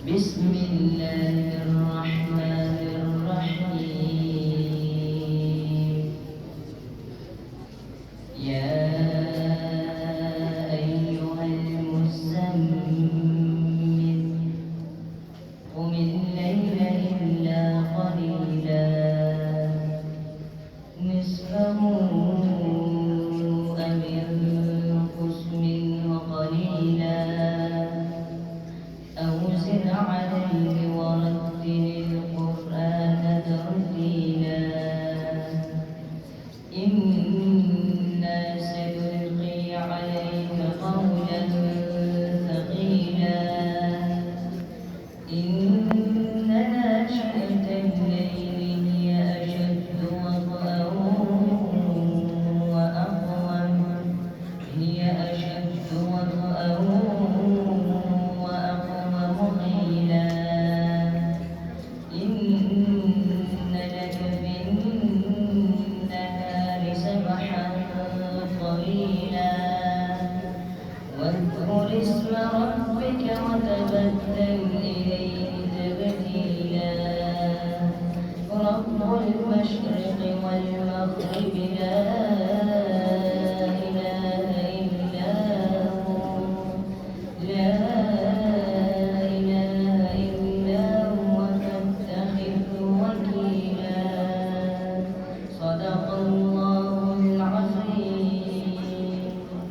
بسم الله الرحمن الرحيم. يا أيها المزمل قم الليل إلا قليلا نصفه أو انقص منه قليلا أو زد عليه ورتل القرآن ترتيلا إنا سنلقي عليك قولا ثقيلا إن ناشئة الليل هي أشد وطئا وأقوم هي أشد وطئا قيلا إن لك في النهار سبحا طويلا واذكر اسم ربك وتبتل إليه تبتيلا رب المشرق والمغرب لا